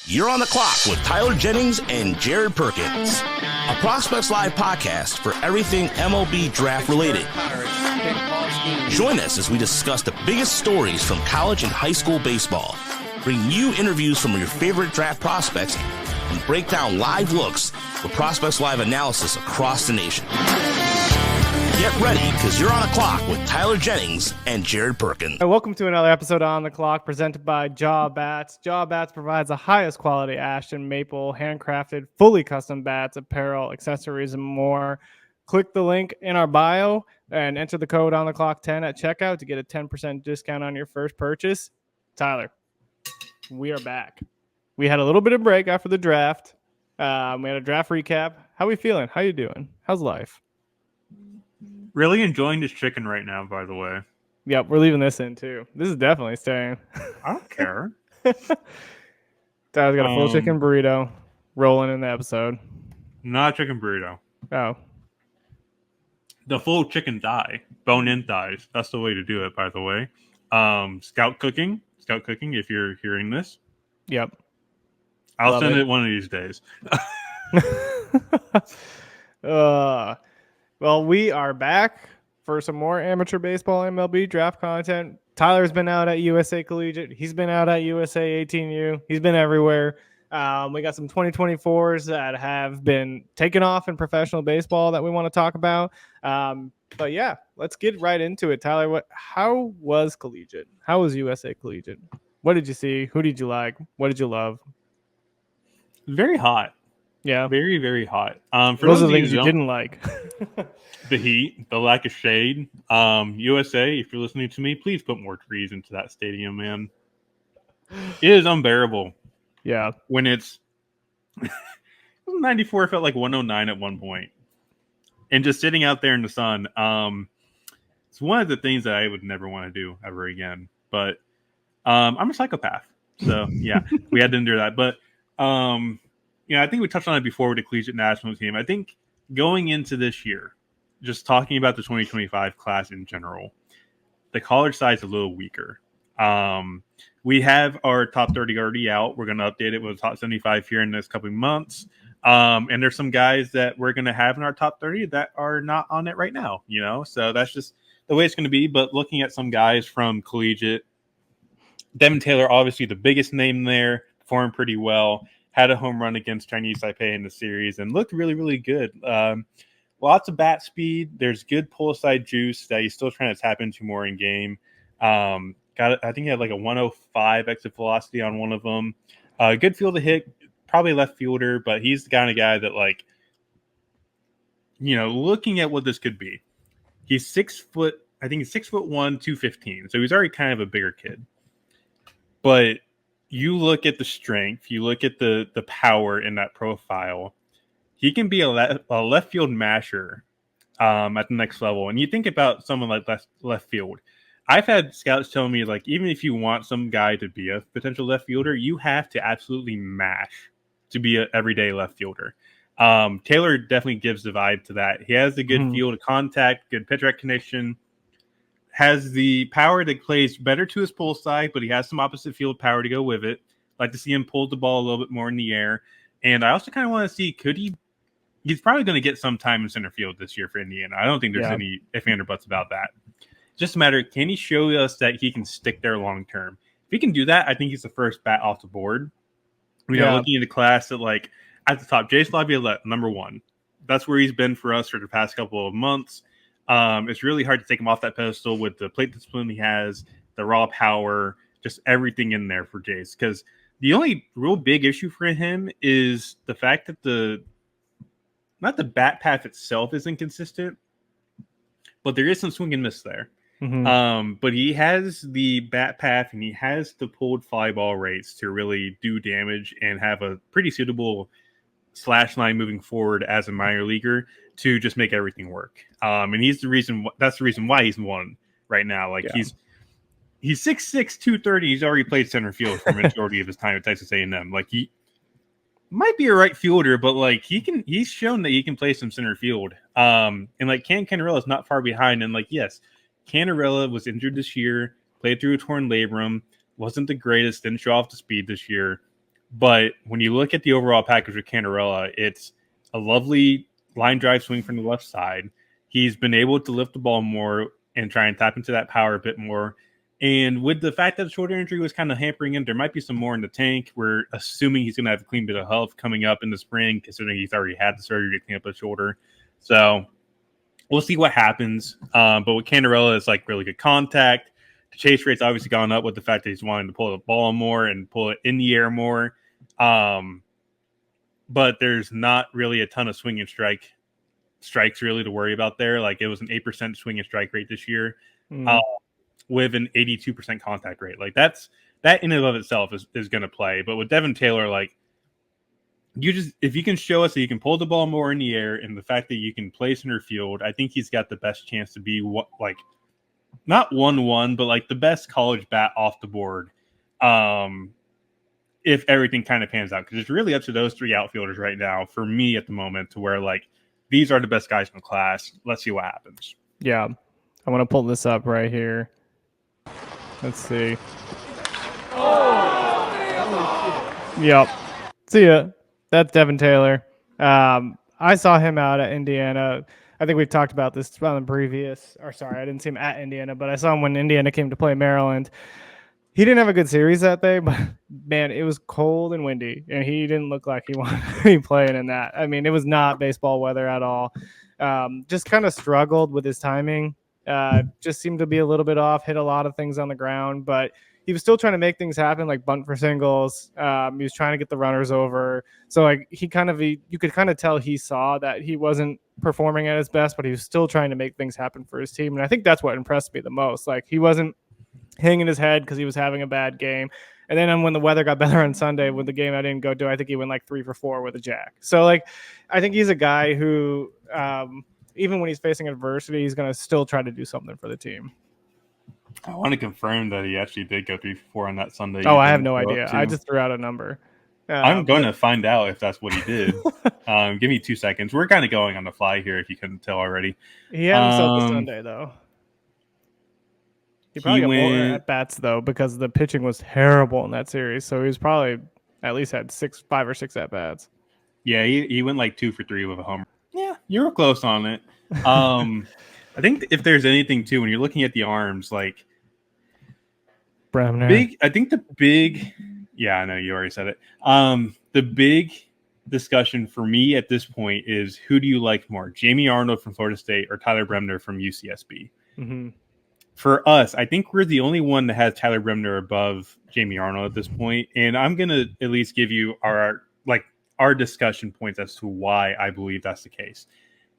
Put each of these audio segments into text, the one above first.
You're on the clock with Tyler Jennings and Jared Perkins, a Prospects Live podcast for everything MLB Draft related. Join us as we discuss the biggest stories from college and high school baseball, bring you interviews from your favorite draft prospects, and break down live looks with Prospects Live analysis across the nation. Get ready, because you're on the clock with Tyler Jennings and Jared Perkins. Welcome to another episode of On the Clock, presented by Jaw Bats. Jaw Bats provides the highest quality Ashton Maple, handcrafted, fully custom bats, apparel, accessories, and more. Click the link in our bio and enter the code On the Clock 10 at checkout to get a 10% discount on your first purchase. Tyler, we are back. We had a little bit of break after the draft. We had a draft recap. How are we feeling? How you doing? How's life? Really enjoying this chicken right now, by the way. Yep, we're leaving this in too. This is definitely staying. I don't care. Tyler's got a full chicken burrito rolling in the episode. Not a chicken burrito. Oh. The full chicken thigh. Bone-in thighs. That's the way to do it, by the way. Scout cooking, if you're hearing this. Yep. I'll send it one of these days. Well, we are back for some more amateur baseball MLB draft content. Tyler's been out at USA Collegiate. He's been out at USA 18U. He's been everywhere. We got some 2024s that have been taken off in professional baseball that we want to talk about. But yeah, let's get right into it. Tyler, how was Collegiate? How was USA Collegiate? What did you see? Who did you like? What did you love? Very hot. Yeah. Very, very hot. For those are the things you didn't like. The heat, the lack of shade. USA, if you're listening to me, please put more trees into that stadium, man. It is unbearable. Yeah. When it's 94, felt like 109 at one point. And just sitting out there in the sun, it's one of the things that I would never want to do ever again. But I'm a psychopath. So, yeah, we had to endure that. But, I think we touched on it before with the collegiate national team. I think going into this year, just talking about the 2025 class in general, the college side is a little weaker. We have our top 30 already out. We're going to update it with top 75 here in the next couple of months. And there's some guys that we're going to have in our top 30 that are not on it right now, So that's just the way it's going to be. But looking at some guys from collegiate, Devin Taylor, obviously the biggest name there, performed pretty well. Had a home run against Chinese Taipei in the series and looked really, really good. Lots of bat speed. There's good pull side juice that he's still trying to tap into more in game. I think he had like a 105 exit velocity on one of them. Good field to hit, probably left fielder, but he's the kind of guy that looking at what this could be. He's 6 foot. I think he's 6'1", 215. So he's already kind of a bigger kid. But you look at the strength, you look at the power in that profile. He can be a left field masher at the next level. And you think about someone like left field. I've had scouts tell me, even if you want some guy to be a potential left fielder, you have to absolutely mash to be an everyday left fielder. Taylor definitely gives the vibe to that. He has the good field of contact, good pitch recognition, has the power that plays better to his pull side, but he has some opposite field power to go with it. Like to see him pull the ball a little bit more in the air. And I also kind of want to see, he's probably going to get some time in center field this year for Indiana. I don't think there's any ifs, ands, or buts about that. It's just a matter, can he show us that he can stick there long term? If he can do that, I think he's the first bat off the board. Looking at the class at at the top, Jace Laviolette, number one. That's where he's been for us for the past couple of months. It's really hard to take him off that pedestal with the plate discipline he has, the raw power, just everything in there for Jace. Because the only real big issue for him is the fact that not the bat path itself is inconsistent, but there is some swing and miss there. But he has the bat path and he has the pulled fly ball rates to really do damage and have a pretty suitable slash line moving forward as a minor leaguer to just make everything work. And he's that's the reason why he's won right now. He's 6'6", 230. He's already played center field for the majority of his time at Texas A&M. He might be a right fielder, but he's shown that he can play some center field. And Cam Cannarella is not far behind. And yes, Cannarella was injured this year, played through a torn labrum, wasn't the greatest, didn't show off the speed this year. But when you look at the overall package with Cantarella, it's a lovely line drive swing from the left side. He's been able to lift the ball more and try and tap into that power a bit more. And with the fact that the shoulder injury was kind of hampering him, there might be some more in the tank. We're assuming he's going to have a clean bit of health coming up in the spring, considering he's already had the surgery to clean up his shoulder. So we'll see what happens. But with Cantarella, it's like really good contact. The chase rate's obviously gone up with the fact that he's wanting to pull the ball more and pull it in the air more. But there's not really a ton of swing and strikes really to worry about there. Like it was an 8% swing and strike rate this year with an 82% contact rate. Like that in and of itself is going to play. But with Devin Taylor, like if you can show us that you can pull the ball more in the air and the fact that you can play center field, I think he's got the best chance to be like not 1-1, but like the best college bat off the board. If everything kind of pans out, because it's really up to those three outfielders right now for me at the moment to where like these are the best guys in the class. Let's see what happens. Yeah. I want to pull this up right here. Let's see. Yep. See ya. That's Devin Taylor. I saw him out at Indiana. I think we've talked about this on the previous, or sorry, I didn't see him at Indiana, but I saw him when Indiana came to play Maryland. He didn't have a good series that day, but man, it was cold and windy, and he didn't look like he wanted to be playing in that. I mean, it was not baseball weather at all. Just kind of struggled with his timing. Just seemed to be a little bit off, hit a lot of things on the ground, but he was still trying to make things happen, like bunt for singles. He was trying to get the runners over. So like you could kind of tell he saw that he wasn't performing at his best, but he was still trying to make things happen for his team. And I think that's what impressed me the most. Like he wasn't hanging his head because he was having a bad game. And then when the weather got better on Sunday, with the game I didn't go to, I think he went like 3 for 4 with a jack. So like, I think he's a guy who, even when he's facing adversity, he's going to still try to do something for the team. I want to confirm that he actually did go 3 for 4 on that Sunday. Oh, I have no idea. I just threw out a number. I'm going to find out if that's what he did. Give me 2 seconds. We're kind of going on the fly here, if you couldn't tell already. He had himself a Sunday, though. He probably got more at bats though, because the pitching was terrible in that series. So he was probably at least had 5 or 6 at bats. Yeah, he went like 2 for 3 with a homer. Yeah, you were close on it. I think if there's anything too, when you're looking at the arms, like Bremner, yeah, I know you already said it. The big discussion for me at this point is who do you like more, Jamie Arnold from Florida State or Tyler Bremner from UCSB? Mm-hmm. For us, I think we're the only one that has Tyler Bremner above Jamie Arnold at this point. And I'm going to at least give you our discussion points as to why I believe that's the case.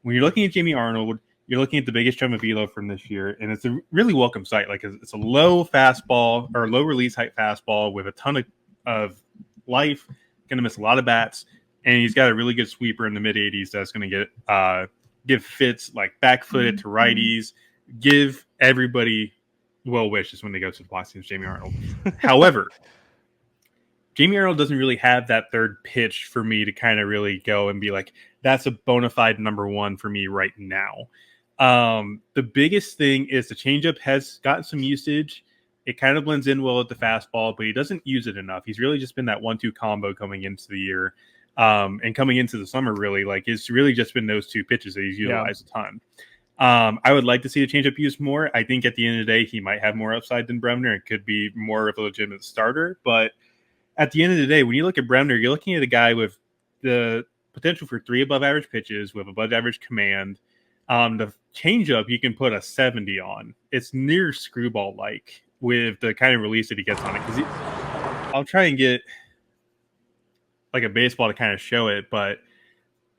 When you're looking at Jamie Arnold, you're looking at the biggest drum of velo from this year, and it's a really welcome sight. Like it's a low fastball or low release height fastball with a ton of life, going to miss a lot of bats, and he's got a really good sweeper in the mid 80s that's going to give fits like back footed to righties, give everybody well wishes when they go to the box against Jamie Arnold. However, Jamie Arnold doesn't really have that third pitch for me to kind of really go and be like, that's a bona fide number one for me right now. The biggest thing is the changeup has gotten some usage. It kind of blends in well with the fastball, but he doesn't use it enough. He's really just been that 1-2 combo coming into the year and coming into the summer, really. Like it's really just been those 2 pitches that he's utilized a ton. I would like to see the changeup used more. I think at the end of the day, he might have more upside than Bremner. It could be more of a legitimate starter. But at the end of the day, when you look at Bremner, you're looking at a guy with the potential for 3 above average pitches, with above average command. The changeup, you can put a 70 on. It's near screwball-like with the kind of release that he gets on it. Because I'll try and get like a baseball to kind of show it, but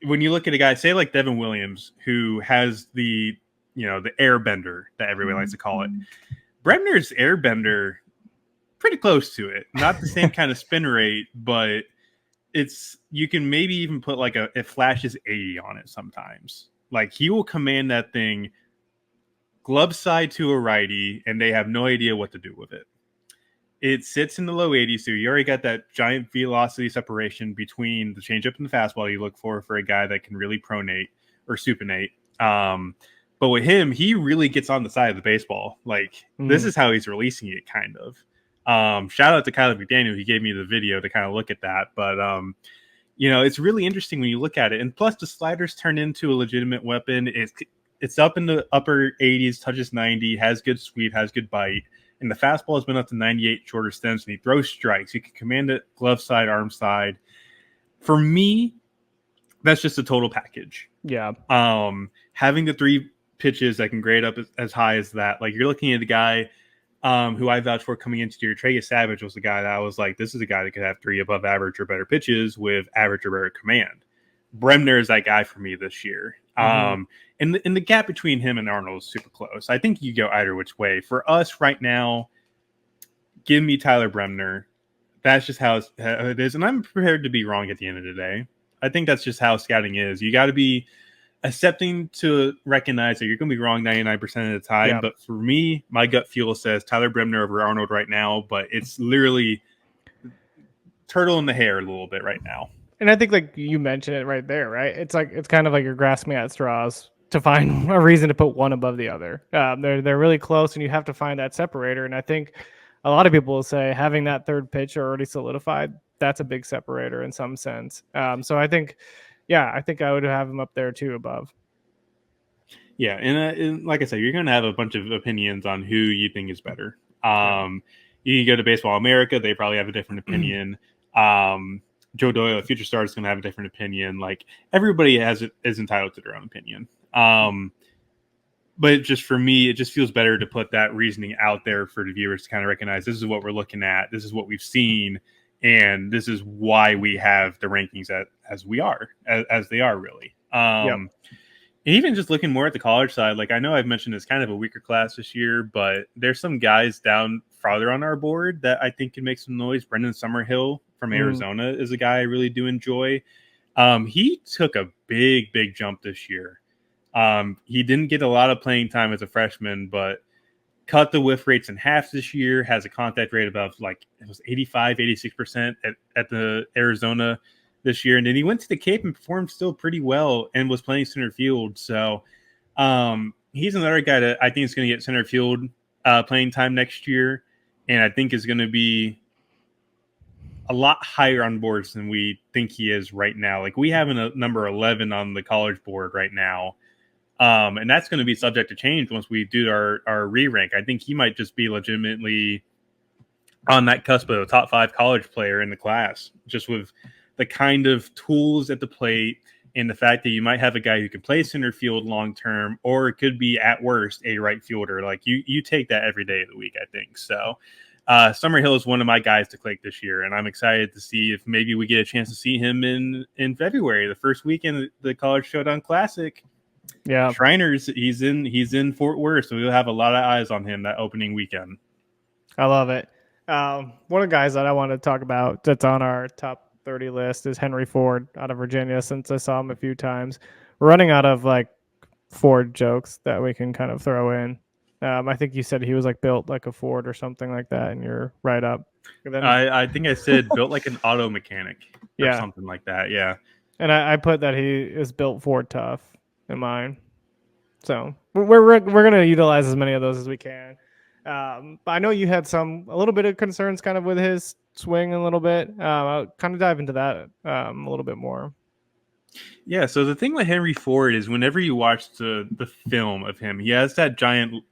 when you look at a guy, say like Devin Williams, who has the airbender that everybody likes to call it, Bremner's airbender, pretty close to it. Not the same kind of spin rate, but you can maybe even put like it flashes 80 on it sometimes. Like he will command that thing glove side to a righty, and they have no idea what to do with it. It sits in the low 80s, so you already got that giant velocity separation between the changeup and the fastball you look for a guy that can really pronate or supinate. But with him, he really gets on the side of the baseball. Like this is how he's releasing it, kind of. Shout out to Kyler McDaniel. He gave me the video to kind of look at that. But, it's really interesting when you look at it. And plus, the sliders turn into a legitimate weapon. It's up in the upper 80s, touches 90, has good sweep, has good bite. And the fastball has been up to 98 shorter stems, and he throws strikes. You can command it glove side, arm side. For me, that's just a total package. Yeah. Having the 3 pitches that can grade up as high as that, like you're looking at a guy who I vouched for coming into the year. Trey Savage was the guy that I was like, this is a guy that could have 3 above average or better pitches with average or better command. Bremner is that guy for me this year. And the gap between him and Arnold is super close. I think you go either which way. For us right now, give me Tyler Bremner. That's just how it is. And I'm prepared to be wrong at the end of the day. I think that's just how scouting is. You got to be accepting to recognize that you're going to be wrong 99% of the time. Yeah. But for me, my gut feel says Tyler Bremner over Arnold right now. But it's literally turtle in the hair a little bit right now. And I think, like you mentioned it right there, right? It's kind of like you're grasping at straws to find a reason to put one above the other. They're really close, and you have to find that separator. And I think a lot of people will say having that third pitch already solidified, that's a big separator in some sense. So I think I would have him up there too, above. Yeah, and like I said, you're going to have a bunch of opinions on who you think is better. You can go to Baseball America; they probably have a different opinion. Joe Doyle, a future star, is going to have a different opinion. Like everybody is entitled to their own opinion. But just for me, it just feels better to put that reasoning out there for the viewers to kind of recognize this is what we're looking at, this is what we've seen, and this is why we have the rankings as they are really. And even just looking more at the college side, like I know I've mentioned it's kind of a weaker class this year, but there's some guys down farther on our board that I think can make some noise. Brendan Summerhill from Arizona is a guy I really do enjoy. He took a big jump this year. He didn't get a lot of playing time as a freshman, but cut the whiff rates in half this year, has a contact rate above it was 85, 86% at the Arizona this year. And then he went to the Cape and performed still pretty well and was playing center field. So he's another guy that I think is going to get center field playing time next year. And I think is going to be a lot higher on boards than we think he is right now. Like we have a number 11 on the college board right now. And that's going to be subject to change once we do our re-rank. I think he might just be legitimately on that cusp of a top 5 college player in the class, just with the kind of tools at the plate and the fact that you might have a guy who can play center field long-term, or it could be at worst a right fielder. Like you take that every day of the week, I think. So Summerhill is one of my guys to click this year, and I'm excited to see if maybe we get a chance to see him in February, the first weekend of the College Showdown Classic. Yeah, Shriners, he's in Fort Worth, so we'll have a lot of eyes on him that opening weekend. I love it. One of the guys that I want to talk about that's on our top 30 list is Henry Ford out of Virginia, since I saw him a few times. We're running out of Ford jokes that we can kind of throw in. I think you said he was built like a Ford or something like that, and you're right up. Then, I think I said built like an auto mechanic or something like that. Yeah. And I put that he is built Ford tough in mine. So we're going to utilize as many of those as we can. But I know you had a little bit of concerns kind of with his swing a little bit. I'll kind of dive into that a little bit more. Yeah, so the thing with Henry Ford is whenever you watch the film of him, he has that giant,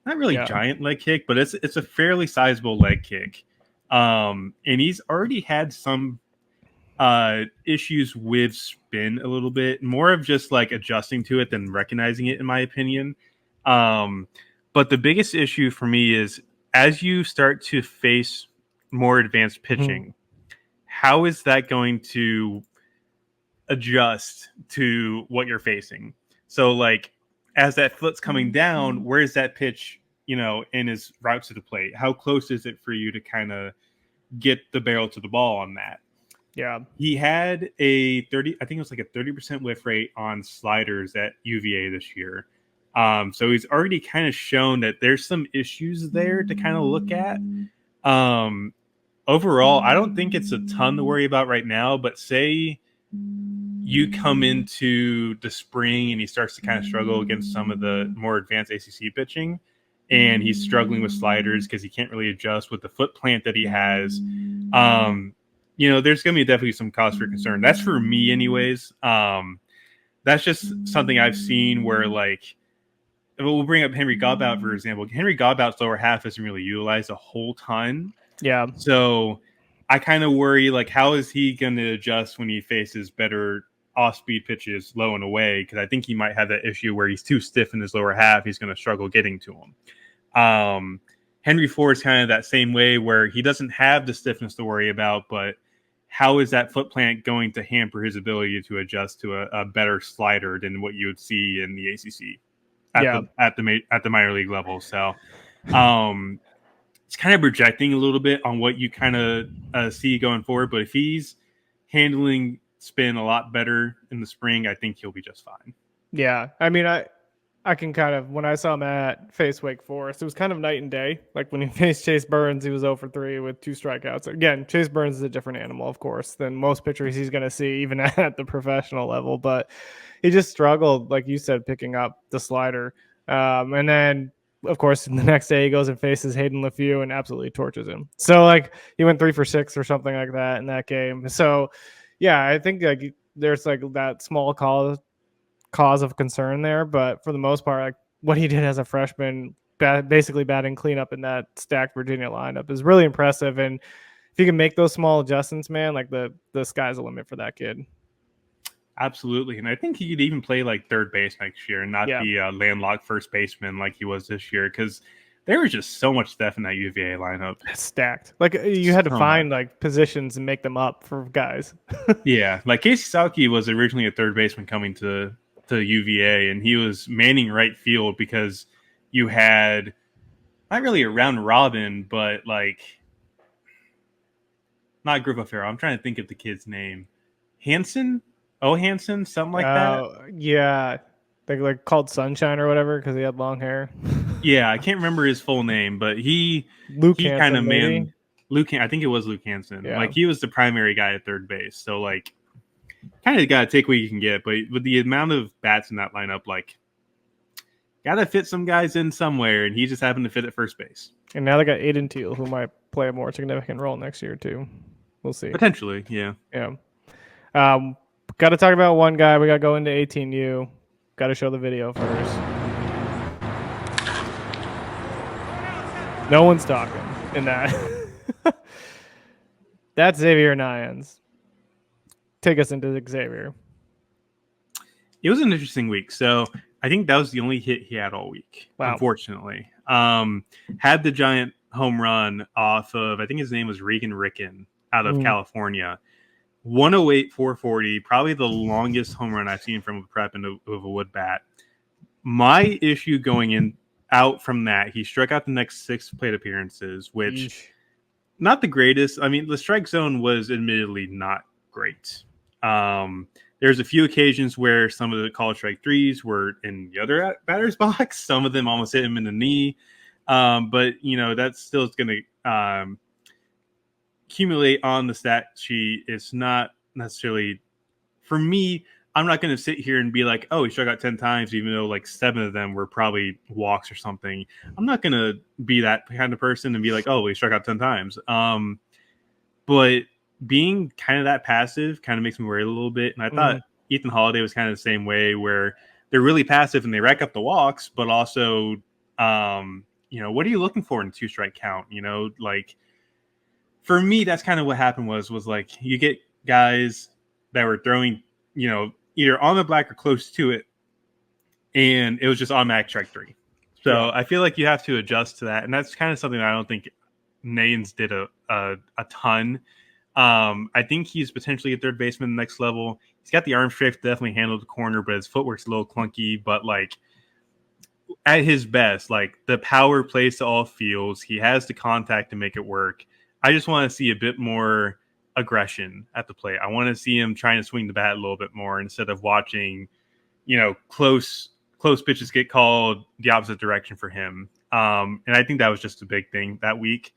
not really giant leg kick, but it's a fairly sizable leg kick. And he's already had some issues with spin a little bit, more of just adjusting to it than recognizing it, in my opinion. But the biggest issue for me is as you start to face more advanced pitching, how is that going to adjust to what you're facing? So as that foot's coming down, where's that pitch, in his route to the plate? How close is it for you to kind of get the barrel to the ball on that? Yeah. He had a 30% whiff rate on sliders at UVA this year. So he's already kind of shown that there's some issues there to kind of look at. Overall, I don't think it's a ton to worry about right now, but say you come into the spring and he starts to kind of struggle against some of the more advanced ACC pitching, and he's struggling with sliders because he can't really adjust with the foot plant that he has. There's going to be definitely some cause for concern. That's for me anyways. That's just something I've seen where, like, we'll bring up Henry Godbout, for example. Henry Godbout's lower half isn't really utilized a whole ton. Yeah. So I kind of worry, like, how is he going to adjust when he faces better off-speed pitches low and away? Because I think he might have that issue where he's too stiff in his lower half. He's going to struggle getting to him. Henry Ford's kind of that same way where he doesn't have the stiffness to worry about, but how is that foot plant going to hamper his ability to adjust to a better slider than what you would see in the ACC at the minor league level? So it's kind of projecting a little bit on what you kind of see going forward. But if he's handling spin a lot better in the spring, I think he'll be just fine. Yeah. I mean, I can kind of, when I saw Matt face Wake Forest, it was kind of night and day. Like when he faced Chase Burns, he was 0 for 3 with 2 strikeouts. Again, Chase Burns is a different animal, of course, than most pitchers he's going to see, even at the professional level. But he just struggled, like you said, picking up the slider. And then, of course, the next day he goes and faces Hayden LeFew and absolutely torches him. So, like, he went 3 for 6 or something like that in that game. So, yeah, I think like there's like that small cause of concern there, but for the most part, like what he did as a freshman, basically batting cleanup in that stacked Virginia lineup is really impressive. And if you can make those small adjustments, man, like the sky's the limit for that kid. Absolutely. And I think he could even play like third base next year and not be a landlocked first baseman like he was this year, because there was just so much stuff in that UVA lineup. It's stacked. Like you had to find like positions and make them up for guys. Yeah. Like Casey Salke was originally a third baseman coming to UVA, and he was manning right field because you had not really a round robin, but like not Griffo Farrell. I'm trying to think of the kid's name. Hanson, something like that. Yeah, like called Sunshine or whatever because he had long hair. Yeah, I can't remember his full name, but he kind of manned Luke. I think it was Luke Hansen. Yeah. Like he was the primary guy at third base. So like, kind of got to take what you can get. But with the amount of bats in that lineup, like, got to fit some guys in somewhere, and he just happened to fit at first base. And now they got Aiden Teal, who might play a more significant role next year too. We'll see. Potentially, yeah. Yeah. Got to talk about one guy. We got to go into 18U. Got to show the video first. No one's talking in that. That's Xavier Neyens. Take us into Xavier. It was an interesting week. So I think that was the only hit he had all week, unfortunately. Had the giant home run off of, I think his name was Regan Ricken out of California. 108, 440, probably the longest home run I've seen from a prep and of a wood bat. My issue going out from that, he struck out the next 6 plate appearances, which not the greatest. I mean, the strike zone was admittedly not great. There's a few occasions where some of the called strike threes were in the other batter's box. Some of them almost hit him in the knee. But, that's still going to accumulate on the stat sheet. It's not necessarily, for me, I'm not going to sit here and be like, oh, he struck out 10 times, even though like 7 of them were probably walks or something. I'm not going to be that kind of person and be like, oh, he struck out 10 times. But being kind of that passive kind of makes me worry a little bit. And I thought Ethan Holiday was kind of the same way, where they're really passive and they rack up the walks, but also, what are you looking for in a 2-strike count? Like for me, that's kind of what happened was like you get guys that were throwing, either on the black or close to it, and it was just automatic strike 3. So I feel like you have to adjust to that. And that's kind of something that I don't think Neyens did a ton. I think he's potentially a third baseman next level. He's got the arm strength to definitely handle the corner, but his footwork's a little clunky. But like at his best, like the power plays to all fields. He has the contact to make it work. I just want to see a bit more aggression at the plate. I want to see him trying to swing the bat a little bit more instead of watching, close pitches get called the opposite direction for him. And I think that was just a big thing that week.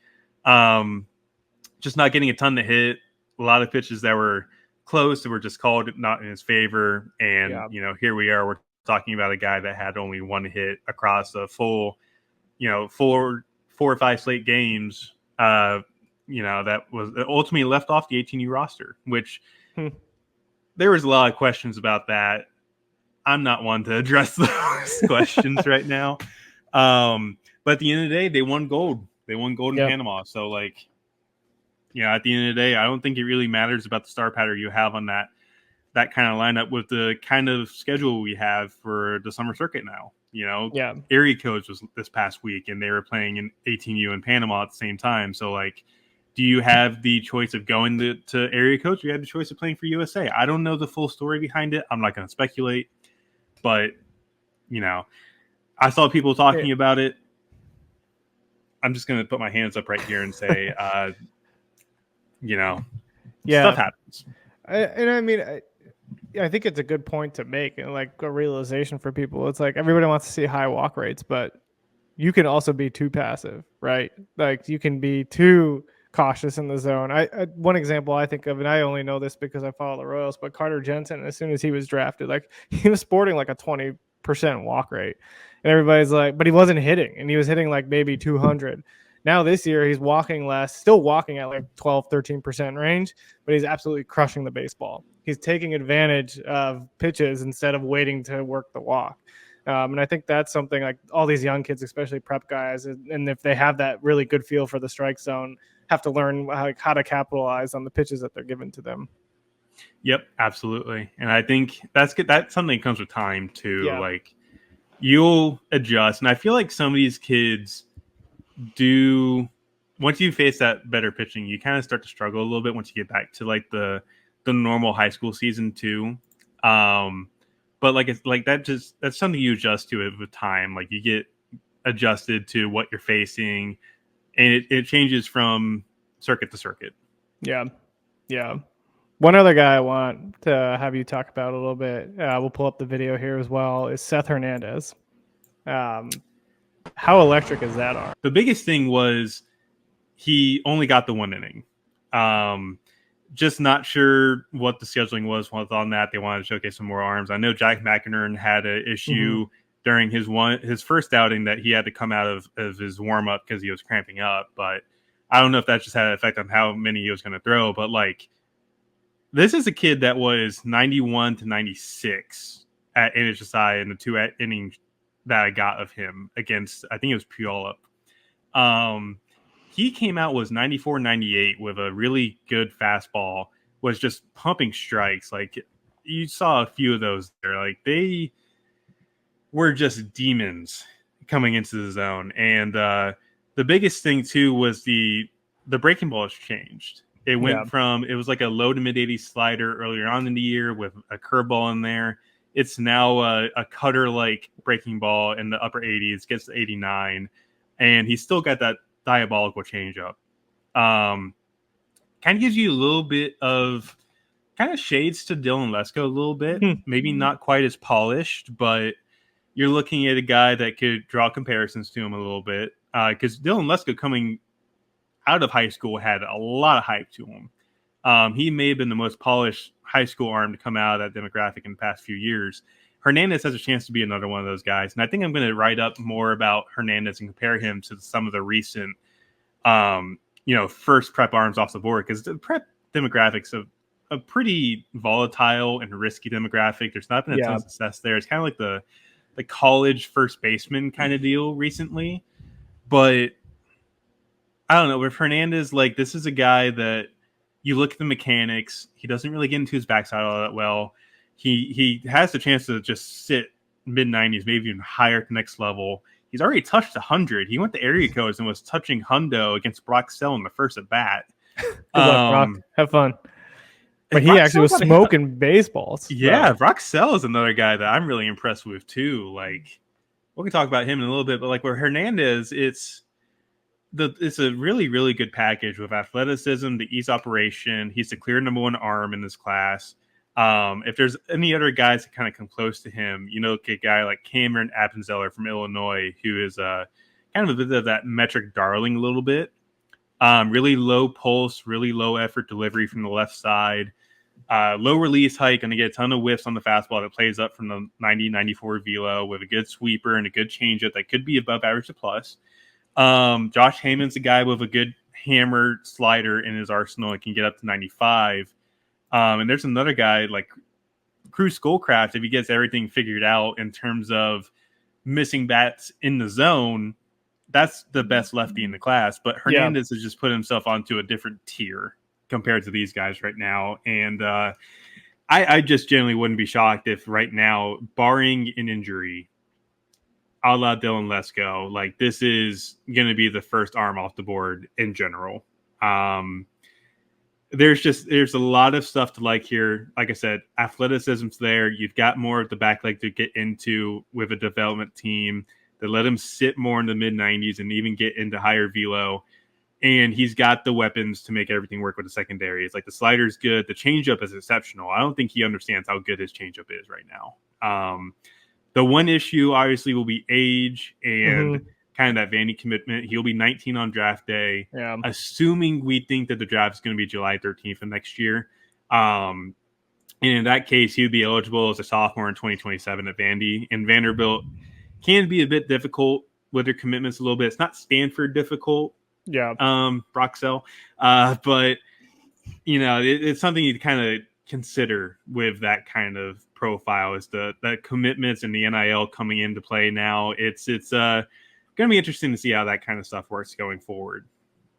Just not getting a ton to hit, a lot of pitches that were close that were just called not in his favor. And, here we are, we're talking about a guy that had only 1 hit across a full four or five slate games, that was ultimately left off the 18U roster, which there was a lot of questions about that. I'm not one to address those questions right now. But at the end of the day, they won gold. They won gold in Panama. So, at the end of the day, I don't think it really matters about the star pattern you have on that kind of lineup with the kind of schedule we have for the summer circuit now. Area codes was this past week, and they were playing in 18U in Panama at the same time. So, do you have the choice of going to area codes, or you have the choice of playing for USA? I don't know the full story behind it. I'm not going to speculate. But, I saw people talking about it. I'm just going to put my hands up right here and say, stuff happens. I think it's a good point to make, and a realization for people. It's everybody wants to see high walk rates, but you can also be too passive, right? You can be too cautious in the zone. One example I think of, and I only know this because I follow the Royals, but Carter Jensen, as soon as he was drafted, he was sporting a 20% walk rate, and everybody's but he wasn't hitting, and he was hitting maybe 200. Now this year he's walking less, still walking at 12-13% range, but he's absolutely crushing the baseball. He's taking advantage of pitches instead of waiting to work the walk. And I think that's something all these young kids, especially prep guys, and if they have that really good feel for the strike zone, have to learn how to capitalize on the pitches that they're given to them. Yep, absolutely. And I think that's good. That's something that comes with time too. Yeah. You'll adjust. And I feel like some of these kids do, once you face that better pitching, you kind of start to struggle a little bit once you get back to the normal high school season too. But that's something you adjust to it with time. You get adjusted to what you're facing, and it changes from circuit to circuit. Yeah. One other guy I want to have you talk about a little bit, we'll pull up the video here as well, is Seth Hernandez. How electric is that arm? The biggest thing was he only got the one inning. Just not sure what the scheduling was on that. They wanted to showcase some more arms. I know Jack McInerney had an issue during his first outing that he had to come out of his warm up because he was cramping up. But I don't know if that just had an effect on how many he was going to throw. But this is a kid that was 91 to 96 at NHSI in the two innings that I got of him against, I think it was Puyallup. He came out, was 94-98 with a really good fastball, was just pumping strikes. You saw a few of those there. They were just demons coming into the zone. And the biggest thing too was the breaking ball has changed. It went from, it was a low to mid 80s slider earlier on in the year with a curveball in there. It's now a cutter breaking ball in the upper 80s, gets to 89, and he's still got that diabolical changeup. Kind of gives you a little bit of kind of shades to Dylan Lesko a little bit. Maybe not quite as polished, but you're looking at a guy that could draw comparisons to him a little bit. Because Dylan Lesko coming out of high school had a lot of hype to him. He may have been the most polished high school arm to come out of that demographic in the past few years. Hernandez has a chance to be another one of those guys. And I think I'm going to write up more about Hernandez and compare him to some of the recent, first prep arms off the board. Because the prep demographics of a pretty volatile and risky demographic. There's not been a ton of success there. It's kind of the college first baseman kind of deal recently. But I don't know. With Hernandez, this is a guy that you look at the mechanics. He doesn't really get into his backside all that well. He has the chance to just sit mid-90s, maybe even higher at the next level. He's already touched 100. He went to area codes and was touching hundo against Brock Sell in the first at bat. Good luck, Brock. Have fun. But he actually was smoking baseballs. Yeah, Brock Sell is another guy that I'm really impressed with too. We can talk about him in a little bit, but with Hernandez, it's a really, really good package with athleticism, the ease operation. He's the clear number one arm in this class. If there's any other guys that kind of come close to him, a guy like Cameron Appenzeller from Illinois, who is kind of a bit of that metric darling a little bit. Really low pulse, really low effort delivery from the left side. Low release height, going to get a ton of whiffs on the fastball that plays up from the 90, 94 velo with a good sweeper and a good changeup that could be above average to plus. Josh Hammond's a guy with a good hammer slider in his arsenal and can get up to 95. And there's another guy like Cruz Schoolcraft, if he gets everything figured out in terms of missing bats in the zone, that's the best lefty in the class. But Hernandez has just put himself onto a different tier compared to these guys right now. And I just generally wouldn't be shocked if right now, barring an injury, a la Dylan Lesko, like this is going to be the first arm off the board in general. There's a lot of stuff to like here. Like I said, athleticism's there. You've got more of the back leg to get into with a development team that let him sit more in the mid 90s and even get into higher velo. And he's got the weapons to make everything work with the secondary. It's like the slider's good. The changeup is exceptional. I don't think he understands how good his changeup is right now. The one issue obviously will be age and kind of that Vandy commitment. He'll be 19 on draft day, assuming we think that the draft is going to be July 13th of next year. And in that case, he would be eligible as a sophomore in 2027 at Vandy. And Vanderbilt can be a bit difficult with their commitments a little bit. It's not Stanford difficult, Broxell, but you know, it's something you'd kind of consider with that kind of profile is the commitments and the NIL coming into play now. It's going to be interesting to see how that kind of stuff works going forward.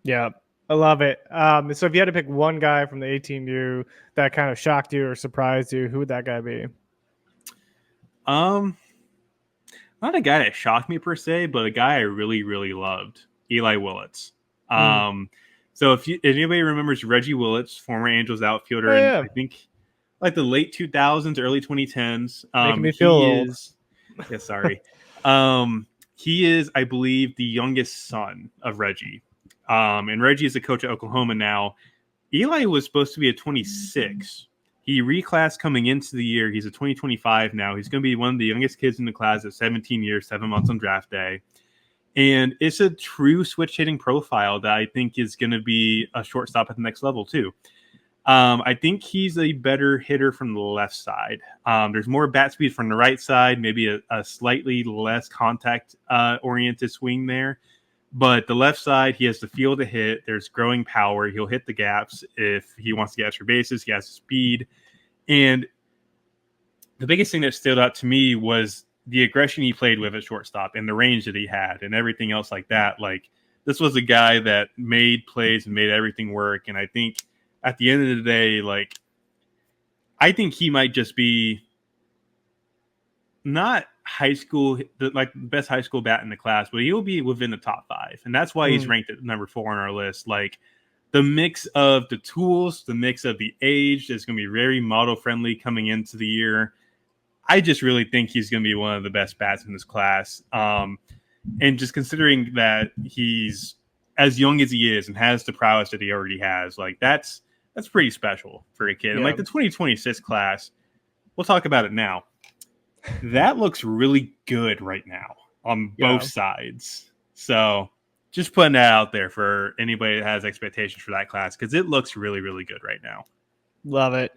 Yeah, I love it. So if you had to pick one guy from the 18U that kind of shocked you or surprised you, who would that guy be? Not a guy that shocked me per se, but a guy I really, really loved, Eli Willits. So if anybody remembers Reggie Willits, former Angels outfielder, in, I think like the late 2000s, early 2010s. Making me feel old. Yeah, sorry. He is, I believe, the youngest son of Reggie. And Reggie is a coach at Oklahoma now. Eli was supposed to be a 26. He reclassed coming into the year. He's a 2025 now. He's going to be one of the youngest kids in the class at 17 years, 7 months on draft day. And it's a true switch hitting profile that I think is going to be a shortstop at the next level too. I think he's a better hitter from the left side. There's more bat speed from the right side, maybe a slightly less contact oriented swing there. But the left side, he has the feel to hit. There's growing power. He'll hit the gaps if he wants to get extra bases. He has speed. And the biggest thing that stood out to me was the aggression he played with at shortstop and the range that he had and everything else like that. Like, this was a guy that made plays and made everything work. And I think at the end of the day, like, I think he might just be not high school, like best high school bat in the class, but he'll be within the top 5. And that's why he's ranked at number 4 on our list. Like, the mix of the tools, the mix of the age is going to be very model friendly coming into the year. I just really think he's going to be one of the best bats in this class. And just considering that he's as young as he is and has the prowess that he already has, like that's pretty special for a kid. And like the 2026 class, we'll talk about it now. That looks really good right now on both sides. So just putting that out there for anybody that has expectations for that class, because it looks really, really good right now. Love it.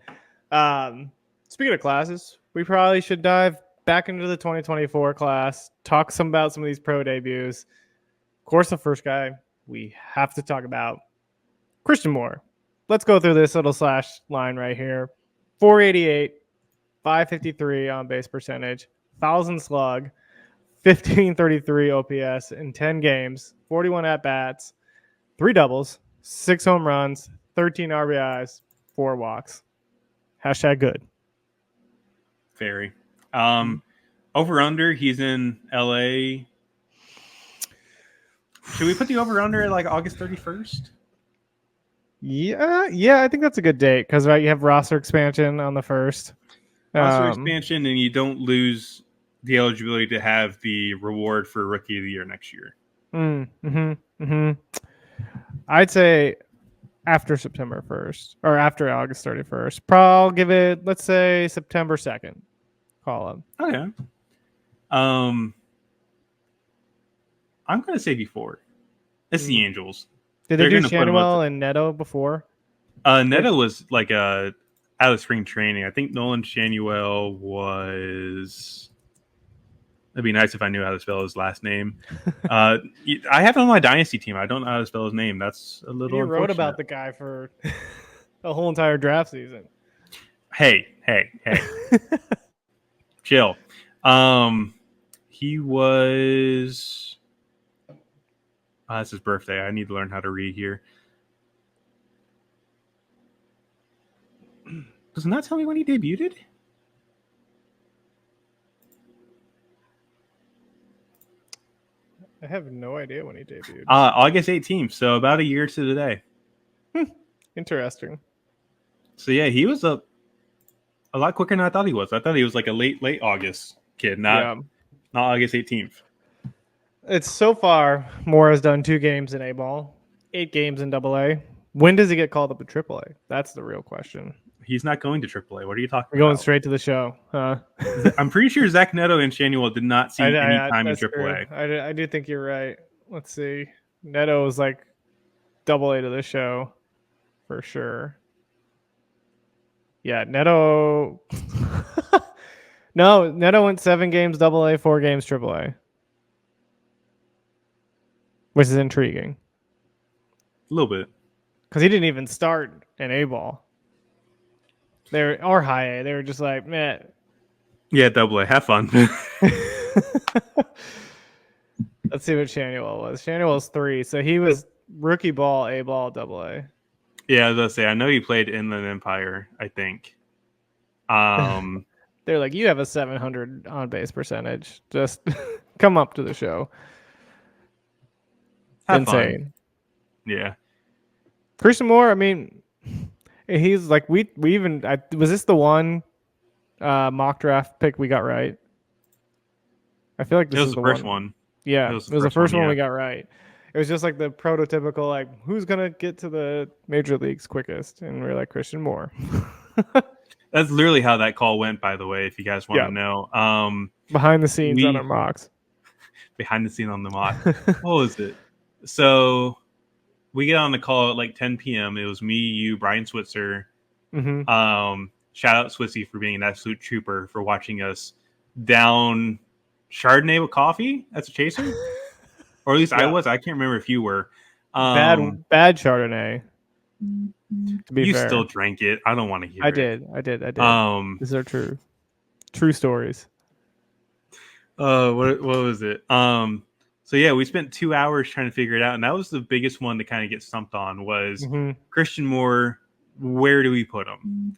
Speaking of classes, we probably should dive back into the 2024 class, talk about some of these pro debuts. Of course, the first guy we have to talk about, Christian Moore. Let's go through this little slash line right here. 488, 553 on base percentage, 1,000 slug, 1533 OPS in 10 games, 41 at-bats, 3 doubles, 6 home runs, 13 RBIs, 4 walks. Hashtag good. Very. Over under, he's in LA. Should we put the over under at like August 31st? Yeah, I think that's a good date because you have roster expansion on the first. Roster expansion, and you don't lose the eligibility to have the reward for Rookie of the Year next year. I'd say after September 1st or after August 31st. I'll give it, let's say, September 2nd. Call him. Okay. I'm going to say before. It's the Angels. Did they do Shanwell and Neto before? Neto was like I out of spring training. I think Nolan Shanuel was. It'd be nice if I knew how to spell his last name. I have him on my dynasty team. I don't know how to spell his name. That's a little. You wrote about the guy for a whole entire draft season. Hey. Chill. He was. That's his birthday. I need to learn how to read here. Does it not tell me when he debuted? I have no idea when he debuted. August 18th, so about a year to the day. Interesting. So yeah, he was a lot quicker than I thought he was. I thought he was like a late August kid, not August 18th. It's so far, Moore has done 2 games in A-ball, 8 games in AA. When does he get called up to AAA? That's the real question. He's not going to AAA. What are you talking about? We're going straight to the show, huh? I'm pretty sure Zach Neto and Shanuel did not see any time in AAA. I do think you're right. Let's see. Neto was like AA to the show for sure. Yeah, Neto. No, Neto went 7 games AA, 4 games AAA, which is intriguing. A little bit. Because he didn't even start in A-ball. Or high A. They were just like, man. Yeah, AA. Have fun. Let's see what Shanuel was. Shanuel's 3. So he was rookie ball, A-ball, AA. Yeah, I was going to say, I know he played Inland Empire, I think. They're like, you have a 700 on-base percentage. Just come up to the show. Have Insane. Fun. Yeah. Christian Moore, I mean, he's like, we even, was this the one mock draft pick we got right? I feel like this was the first one. Yeah, it was the first one we got right. It was just like the prototypical, like, who's going to get to the major leagues quickest? And we're like, Christian Moore. That's literally how that call went, by the way, if you guys want to know. Behind the scenes on our mocks. Behind the scene on the mock. What was it? So we get on the call at like 10 p.m. It was me, you, Brian Switzer. Mm-hmm. Shout out Swissy for being an absolute trooper for watching us down Chardonnay with coffee as a chaser. Or at least I was. I can't remember if you were. Bad Chardonnay. To be you fair. Still drank it. I don't want to hear I it. did. These are true stories. What was it? So yeah, we spent 2 hours trying to figure it out, and that was the biggest one to kind of get stumped on was Christian Moore. Where do we put him?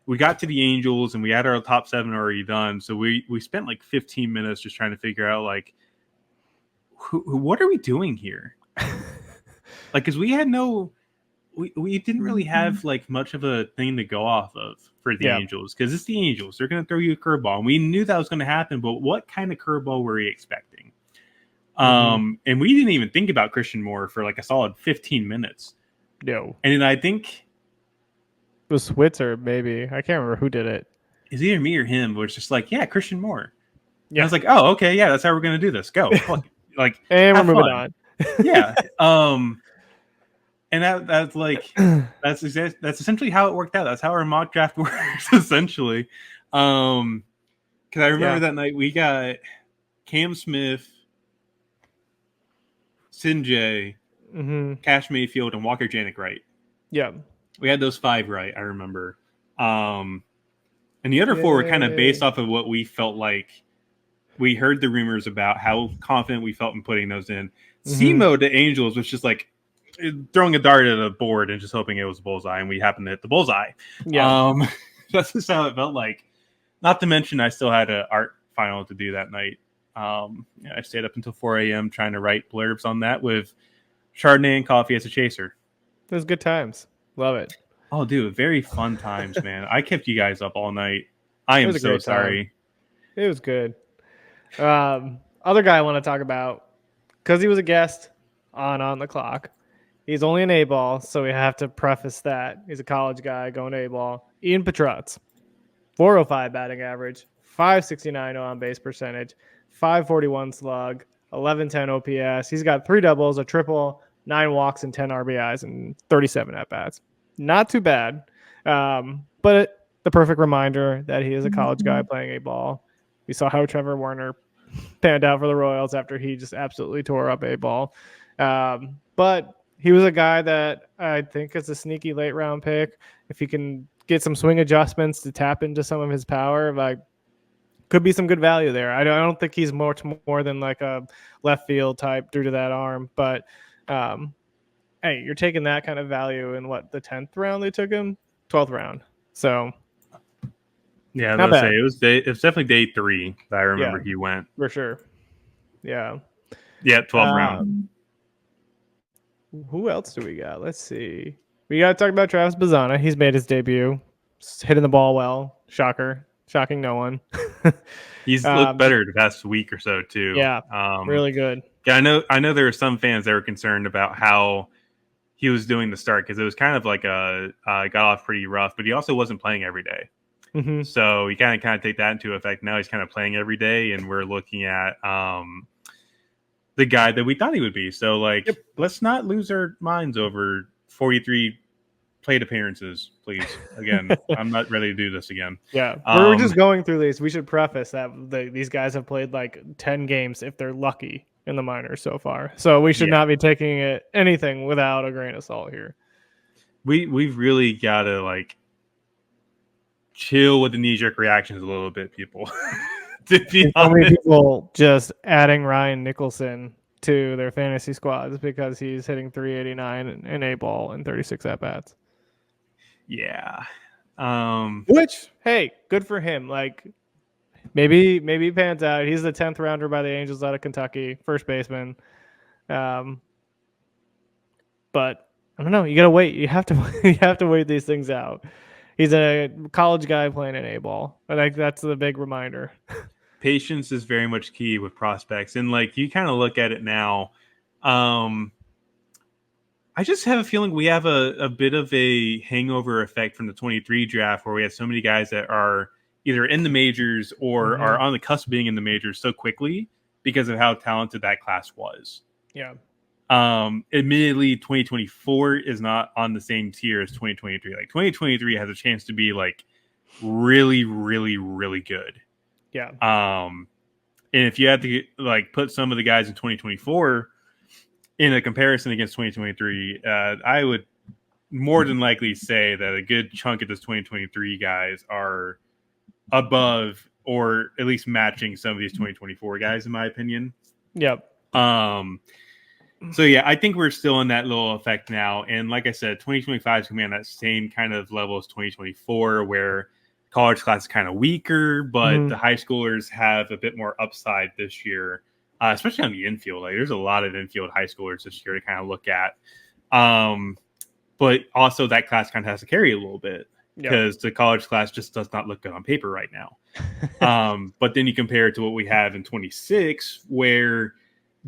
We got to the Angels, and we had our top 7 already done. So we spent like 15 minutes just trying to figure out like, what are we doing here? Like, because we had we didn't really have like much of a thing to go off of for the Angels, because it's the Angels. They're going to throw you a curveball, and we knew that was going to happen. But what kind of curveball were we expecting? And we didn't even think about Christian Moore for like a solid 15 minutes. No, and then I think it was Switzer, maybe. I can't remember who did it. It's either me or him, but it's just like, Christian Moore. Yeah, I was like, oh, okay, yeah, that's how we're going to do this. Go, like, and we're moving on. Yeah. And that's like that's essentially how it worked out. That's how our mock draft works, essentially. Because I remember that night we got Cam Smith, Sinjay, Cash Mayfield, and Walker Janik right. Yeah, we had those 5 right. I remember. And the other 4 were kind of based off of what we felt like. We heard the rumors about how confident we felt in putting those in. C-Mode to Angels was just like throwing a dart at a board and just hoping it was a bullseye, and we happened to hit the bullseye. Yeah. That's just how it felt like. Not to mention I still had an art final to do that night. I stayed up until 4 a.m. trying to write blurbs on that with Chardonnay and coffee as a chaser. It was good times. Love it. Oh, dude, very fun times, man. I kept you guys up all night. I am so sorry. It was good. Other guy I want to talk about, because he was a guest on the clock. He's only an A-ball, so we have to preface that. He's a college guy going to A-ball. Ian Petrutz, 405 batting average, 569 on-base percentage, 541 slug, 1110 OPS. He's got 3 doubles, a triple, 9 walks, and 10 RBIs, and 37 at-bats. Not too bad. But the perfect reminder that he is a college guy playing A ball. We saw how Trevor Warner panned out for the Royals after he just absolutely tore up A ball. But he was a guy that I think is a sneaky late round pick. If he can get some swing adjustments to tap into some of his power, like could be some good value there. I don't think he's much more than like a left field type due to that arm, but hey, you're taking that kind of value in what, the 10th round they took him, 12th round. So yeah, not bad. it was definitely day 3 that I remember he went for sure. Yeah. 12th round. Who else do we got? Let's see. We got to talk about Travis Bazzana. He's made his debut, hitting the ball well. Shocking no one. He's looked better the past week or so too. Yeah, really good. Yeah, I know there were some fans that were concerned about how he was doing the start because it was kind of like got off pretty rough, but he also wasn't playing every day. Mm-hmm. So you kind of take that into effect. Now he's kind of playing every day, and we're looking at the guy that we thought he would be. So let's not lose our minds over 43 plate appearances, please. Again, I'm not ready to do this again. Yeah, we're just going through these. We should preface that these guys have played like 10 games if they're lucky in the minors so far. So we should not be taking anything without a grain of salt here. We've really got to chill with the knee-jerk reactions a little bit, people. To be honest. Many people just adding Ryan Nicholson to their fantasy squads because he's hitting 389 in A ball and 36 at bats. Yeah. Which, hey, good for him. Maybe he pans out. He's the 10th rounder by the Angels out of Kentucky, first baseman. But I don't know. You gotta wait. You have to wait these things out. He's a college guy playing an A ball. I think that's the big reminder. Patience is very much key with prospects, and you kind of look at it now. I just have a feeling we have a bit of a hangover effect from the 23 draft where we have so many guys that are either in the majors or are on the cusp of being in the majors so quickly because of how talented that class was. Yeah. Admittedly, 2024 is not on the same tier as 2023. 2023 has a chance to be really, really, really good. Yeah. And if you had to put some of the guys in 2024 in a comparison against 2023, I would more than likely say that a good chunk of this 2023 guys are above or at least matching some of these 2024 guys, in my opinion. Yep. So yeah, I think we're still in that little effect now. And like I said, 2025 is going to be on that same kind of level as 2024, where college class is kind of weaker, but the high schoolers have a bit more upside this year. Especially on the infield. There's a lot of infield high schoolers this year to kind of look at. But also that class kind of has to carry a little bit because the college class just does not look good on paper right now. But then you compare it to what we have in 26, where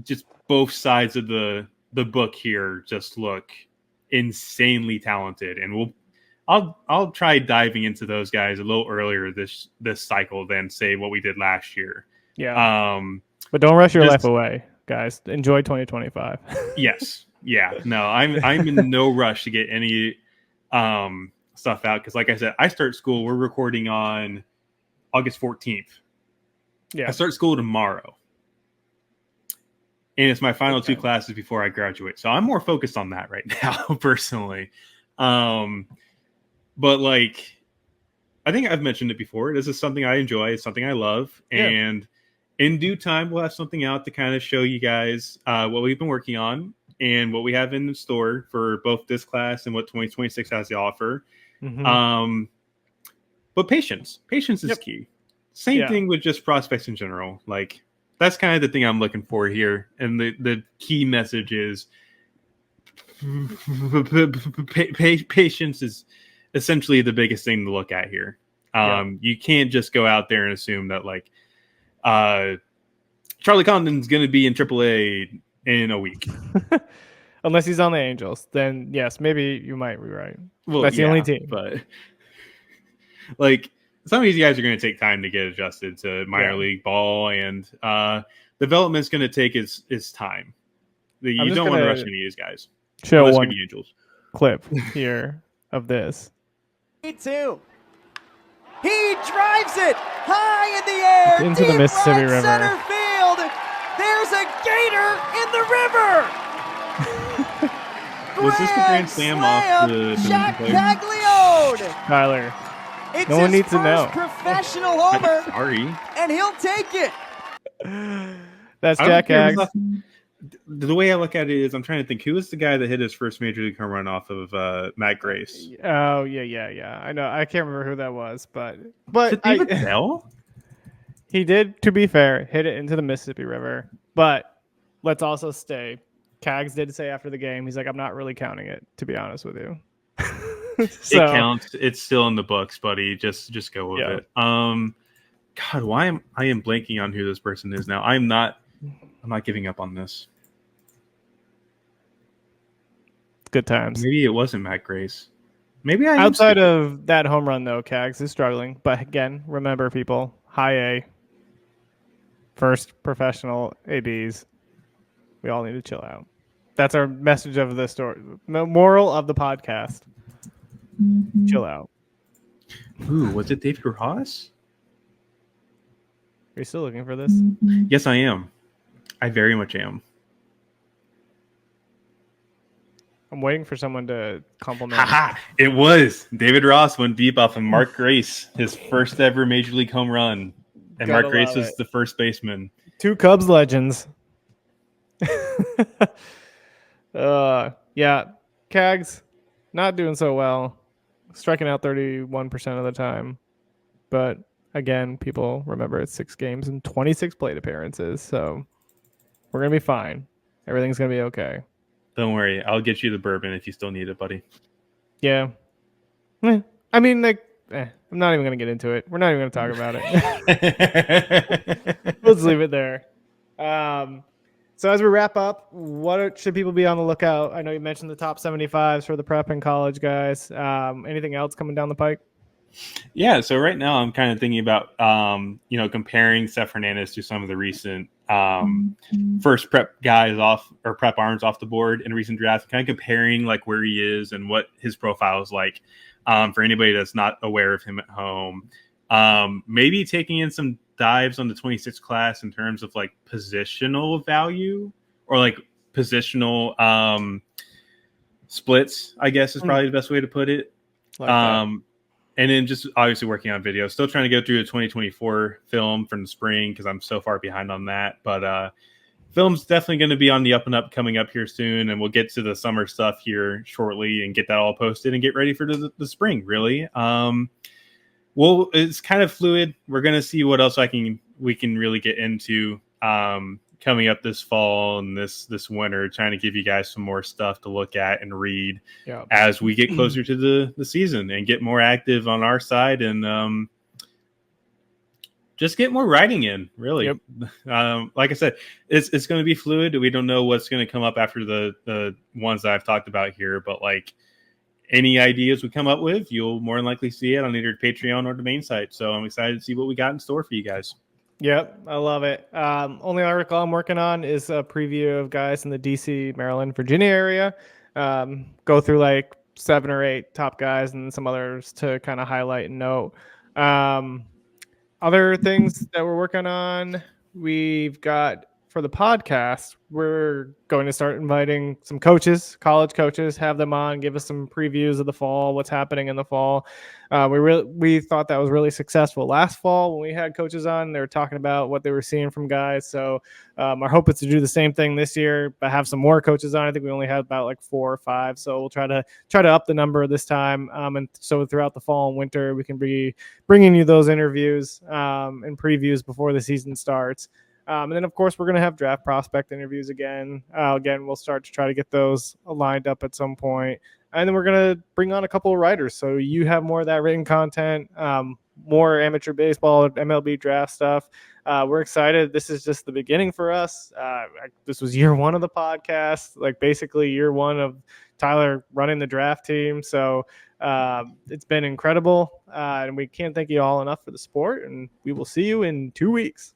just both sides of the book here just look insanely talented. And I'll try diving into those guys a little earlier this cycle than say what we did last year. Yeah. But don't rush your life away, guys. Enjoy 2025. Yes. Yeah. No, I'm in no rush to get any stuff out because, like I said, I start school. We're recording on August 14th. Yeah. I start school tomorrow. And it's my final 2 classes before I graduate. So I'm more focused on that right now, personally. But I think I've mentioned it before. This is something I enjoy. It's something I love. Yeah. And in due time, we'll have something out to kind of show you guys what we've been working on and what we have in store for both this class and what 2026 has to offer. But patience is key. Same thing with just prospects in general. That's kind of the thing I'm looking for here. And the key message is patience is essentially the biggest thing to look at here. You can't just go out there and assume that Charlie Condon's going to be in AAA in a week. Unless he's on the Angels, then yes, maybe you might be right. Well, that's the only team. But some of these guys are going to take time to get adjusted to minor league ball, and development's going to take its time. You don't want to rush any of these guys. Show one Angels clip here of this. Two. He drives it high in the air, into the Mississippi River. Center field. There's a gator in the river. Was this the grand slam off the Jack Caglione. Tyler, It's no one his needs to know. first professional homer, Sorry. and he'll take it. That's I don't Jack care if Aggs. The way I look at it is I'm trying to think, who was the guy that hit his first major league home run off of Matt Grace? Oh, yeah. I know. I can't remember who that was, but Is it David Bell? he did, to be fair, hit it into the Mississippi River. But let's also stay. Cags did say after the game, he's like, I'm not really counting it, to be honest with you. So, it counts. It's still in the books, buddy. Just go with it. God, why am I blanking on who this person is now? I'm not giving up on this. good times. Maybe it wasn't Matt Grace. Maybe I am Outside stupid. of that home run, though, Cags is struggling. But again, remember, people, high A, first professional ABs. We all need to chill out. That's our message of the story. Moral of the podcast. Chill out. Ooh, was it David Ross? Are you still looking for this? Yes, I am. I very much am. I'm waiting for someone to compliment. Haha! It was David Ross went deep off of Mark Grace, his first ever major league home run, and Gotta Mark Grace love was it. the first baseman. Two Cubs legends. Yeah, Cags not doing so well, striking out 31% of the time. But again, people remember it's 6 games and 26 plate appearances, so we're gonna be fine. Everything's gonna be okay. Don't worry, I'll get you the bourbon if you still need it, buddy. Yeah. I mean, like, I'm not even gonna get into it. We're not even gonna talk about it. Let's leave it there. So as we wrap up, what should people be on the lookout? I know you mentioned the top 75s for the prep and college guys. Anything else coming down the pike? Yeah, so right now I'm kind of thinking about comparing Seth Hernandez to some of the recent first prep guys off or prep arms off the board in recent drafts, kind of comparing like where he is and what his profile is like for anybody that's not aware of him at home. Maybe taking in some dives on the 26 class in terms of like positional value or like positional splits, I guess is probably the best way to put it. And then just obviously working on video. Still trying to go through the 2024 film from the spring because I'm so far behind on that. But film's definitely going to be on the up and up coming up here soon. And we'll get to the summer stuff here shortly and get that all posted and get ready for the spring, really. Well, it's kind of fluid. We're going to see what else we can really get into coming up this fall and this winter, trying to give you guys some more stuff to look at and read as we get closer to the season and get more active on our side and just get more writing in, really. Like I said, it's going to be fluid. We don't know what's going to come up after the ones that I've talked about here, but like any ideas we come up with, you'll more than likely see it on either Patreon or the main site. So I'm excited to see what we got in store for you guys. Yep, I love it. Only article I'm working on is a preview of guys in the DC, Maryland, Virginia area. Go through like 7 or 8 top guys and some others to kind of highlight and note. Other things that we're working on, we've got for the podcast, we're going to start inviting some coaches, college coaches, have them on, give us some previews of the fall, what's happening in the fall. We thought that was really successful last fall when we had coaches on. They were talking about what they were seeing from guys. So our hope is to do the same thing this year, but have some more coaches on. I think we only had about like 4 or 5. So we'll try to up the number this time. And so throughout the fall and winter, we can be bringing you those interviews and previews before the season starts. And then, of course, we're going to have draft prospect interviews again. We'll start to try to get those lined up at some point. And then we're going to bring on a couple of writers. So you have more of that written content, more amateur baseball, MLB draft stuff. We're excited. This is just the beginning for us. This was year 1 of the podcast, like basically year 1 of Tyler running the draft team. So it's been incredible. And we can't thank you all enough for the support. And we will see you in 2 weeks.